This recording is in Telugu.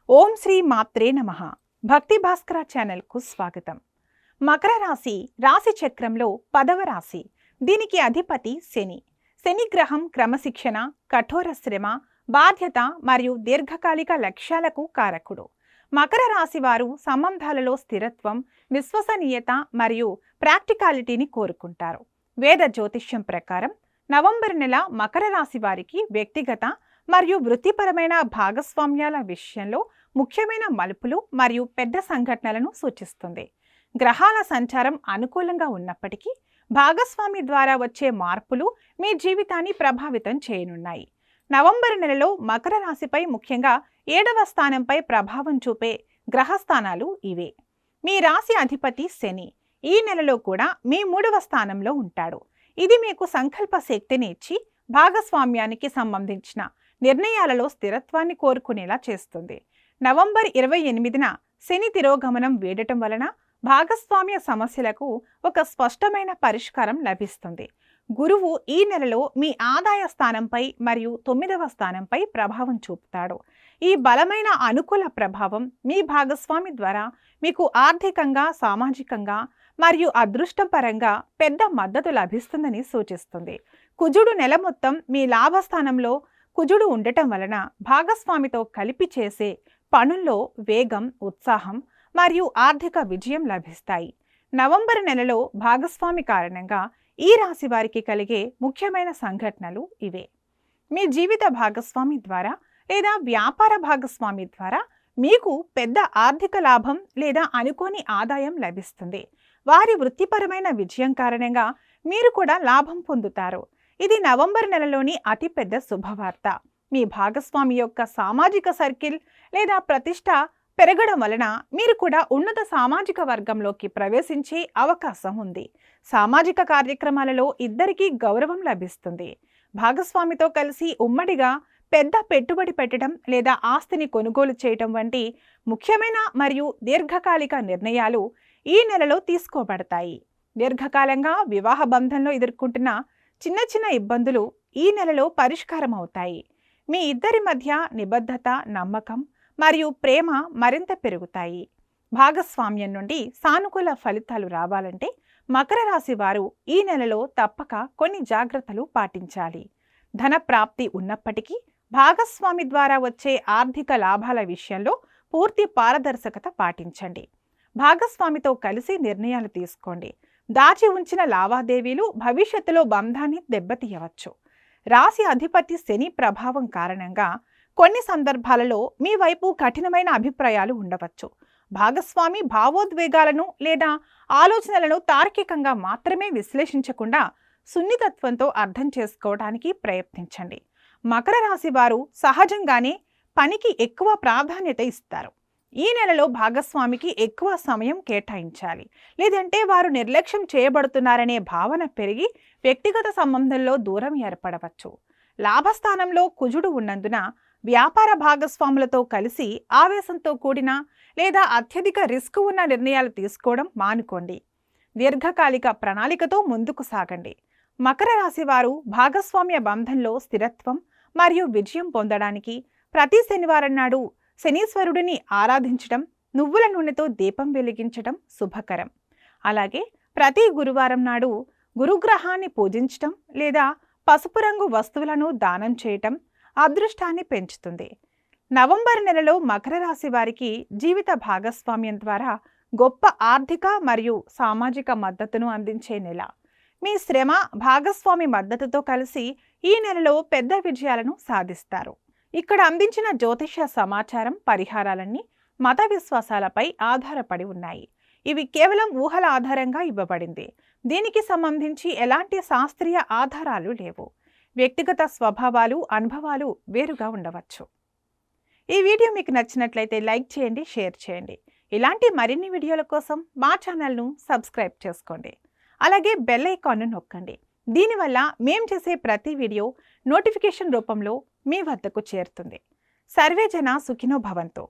ఓం శ్రీ మాత్రే నమః. భక్తి భాస్కర ఛానల్కు స్వాగతం. మకర రాశి రాశి చక్రంలో 10వ రాశి. దీనికి అధిపతి శని. శని గ్రహం క్రమశిక్షణ, కఠోర శ్రమ, బాధ్యత మరియు దీర్ఘకాలిక లక్ష్యాలకు కారకుడు. మకర రాశి వారు సంబంధాలలో స్థిరత్వం, విశ్వసనీయత మరియు ప్రాక్టికాలిటీని కోరుకుంటారు. వేద జ్యోతిష్యం ప్రకారం నవంబర్ నెల మకర రాశి వారికి వ్యక్తిగత మరియు వృత్తిపరమైన భాగస్వామ్యాల విషయంలో ముఖ్యమైన మలుపులు మరియు పెద్ద సంఘటనలను సూచిస్తుంది. గ్రహాల సంచారం అనుకూలంగా ఉన్నప్పటికీ భాగస్వామి ద్వారా వచ్చే మార్పులు మీ జీవితాన్ని ప్రభావితం చేయనున్నాయి. నవంబర్ నెలలో మకర రాశిపై ముఖ్యంగా 7వ స్థానంపై ప్రభావం చూపే గ్రహస్థానాలు ఇవే. మీ రాశి అధిపతి శని ఈ నెలలో కూడా మీ 3వ స్థానంలో ఉంటాడు. ఇది మీకు సంకల్ప శక్తిని ఇచ్చి భాగస్వామ్యానికి సంబంధించిన నిర్ణయాలలో స్థిరత్వాన్ని కోరుకునేలా చేస్తుంది. నవంబర్ 28న శని తిరోగమనం వీడటం వలన భాగస్వామ్య సమస్యలకు ఒక స్పష్టమైన పరిష్కారం లభిస్తుంది. గురువు ఈ నెలలో మీ ఆదాయ స్థానంపై మరియు 9వ స్థానంపై ప్రభావం చూపుతాడు. ఈ బలమైన అనుకూల ప్రభావం మీ భాగస్వామి ద్వారా మీకు ఆర్థికంగా, సామాజికంగా మరియు అదృష్టపరంగా పెద్ద మద్దతు లభిస్తుందని సూచిస్తుంది. కుజుడు నెల మొత్తం మీ లాభస్థానంలో కుజుడు ఉండటం వలన భాగస్వామితో కలిపి చేసే పనుల్లో వేగం, ఉత్సాహం మరియు ఆర్థిక విజయం లభిస్తాయి. నవంబర్ నెలలో భాగస్వామి కారణంగా ఈ రాశి వారికి కలిగే ముఖ్యమైన సంఘటనలు ఇవే. మీ జీవిత భాగస్వామి ద్వారా లేదా వ్యాపార భాగస్వామి ద్వారా మీకు పెద్ద ఆర్థిక లాభం లేదా అనుకోని ఆదాయం లభిస్తుంది. వారి వృత్తిపరమైన విజయం కారణంగా మీరు కూడా లాభం పొందుతారు. ఇది నవంబర్ నెలలోని అతిపెద్ద శుభవార్త. మీ భాగస్వామి యొక్క సామాజిక సర్కిల్ లేదా ప్రతిష్ట పెరగడం వలన మీరు కూడా ఉన్నత సామాజిక వర్గంలోకి ప్రవేశించే అవకాశం ఉంది. సామాజిక కార్యక్రమాలలో ఇద్దరికీ గౌరవం లభిస్తుంది. భాగస్వామితో కలిసి ఉమ్మడిగా పెద్ద పెట్టుబడి పెట్టడం లేదా ఆస్తిని కొనుగోలు చేయటం వంటి ముఖ్యమైన మరియు దీర్ఘకాలిక నిర్ణయాలు ఈ నెలలో తీసుకోబడతాయి. దీర్ఘకాలంగా వివాహ బంధంలో ఎదుర్కొంటున్న చిన్న చిన్న ఇబ్బందులు ఈ నెలలో పరిష్కారం అవుతాయి. మీ ఇద్దరి మధ్య నిబద్ధత, నమ్మకం మరియు ప్రేమ మరింత పెరుగుతాయి. భాగస్వామ్యం నుండి సానుకూల ఫలితాలు రావాలంటే మకర రాశి వారు ఈ నెలలో తప్పక కొన్ని జాగ్రత్తలు పాటించాలి. ధన ప్రాప్తి ఉన్నప్పటికీ భాగస్వామి ద్వారా వచ్చే ఆర్థిక లాభాల విషయంలో పూర్తి పారదర్శకత పాటించండి. భాగస్వామితో కలిసి నిర్ణయాలు తీసుకోండి. దాచి ఉంచిన లావాదేవీలు భవిష్యత్తులో బంధాన్ని దెబ్బతీయవచ్చు. రాశి అధిపతి శని ప్రభావం కారణంగా కొన్ని సందర్భాలలో మీ వైపు కఠినమైన అభిప్రాయాలు ఉండవచ్చు. భాగస్వామి భావోద్వేగాలను లేదా ఆలోచనలను తార్కికంగా మాత్రమే విశ్లేషించకుండా సున్నితత్వంతో అర్థం చేసుకోవడానికి ప్రయత్నించండి. మకర రాశి వారు సహజంగానే పనికి ఎక్కువ ప్రాధాన్యత ఇస్తారు. ఈ నెలలో భాగస్వామికి ఎక్కువ సమయం కేటాయించాలి, లేదంటే వారు నిర్లక్ష్యం చేయబడుతున్నారనే భావన పెరిగి వ్యక్తిగత సంబంధంలో దూరం ఏర్పడవచ్చు. లాభస్థానంలో కుజుడు ఉన్నందున వ్యాపార భాగస్వాములతో కలిసి ఆవేశంతో కూడిన లేదా అత్యధిక రిస్క్ ఉన్న నిర్ణయాలు తీసుకోవడం మానుకోండి. దీర్ఘకాలిక ప్రణాళికతో ముందుకు సాగండి. మకర రాశి వారు భాగస్వామ్య బంధంలో స్థిరత్వం మరియు విజయం పొందడానికి ప్రతి శనివారం నాడు శనీశ్వరుడిని ఆరాధించడం, నువ్వుల నూనెతో దీపం వెలిగించడం శుభకరం. అలాగే ప్రతి గురువారం నాడు గురుగ్రహాన్ని పూజించటం లేదా పసుపు రంగు వస్తువులను దానం చేయటం అదృష్టాన్ని పెంచుతుంది. నవంబర్ నెలలో మకర రాశి వారికి జీవిత భాగస్వామ్యం ద్వారా గొప్ప ఆర్థిక మరియు సామాజిక మద్దతును అందించే నెల. మీ శ్రమ, భాగస్వామి మద్దతుతో కలిసి ఈ నెలలో పెద్ద విజయాలను సాధిస్తారు. ఇక్కడ అందించిన జ్యోతిష సమాచారం, పరిహారాలన్నీ మత విశ్వాసాలపై ఆధారపడి ఉన్నాయి. ఇవి కేవలం ఊహల ఆధారంగా ఇవ్వబడింది. దీనికి సంబంధించి ఎలాంటి శాస్త్రీయ ఆధారాలు లేవు. వ్యక్తిగత స్వభావాలు, అనుభవాలు వేరుగా ఉండవచ్చు. ఈ వీడియో మీకు నచ్చినట్లయితే లైక్ చేయండి, షేర్ చేయండి. ఇలాంటి మరిన్ని వీడియోల కోసం మా ఛానల్ను సబ్స్క్రైబ్ చేసుకోండి. అలాగే బెల్ ఐకాన్ను నొక్కండి. దీనివల్ల మేం చేసే ప్రతి వీడియో నోటిఫికేషన్ రూపంలో మీ వద్దకు చేరుతుంది. సర్వే జన సుఖినో భవంతు.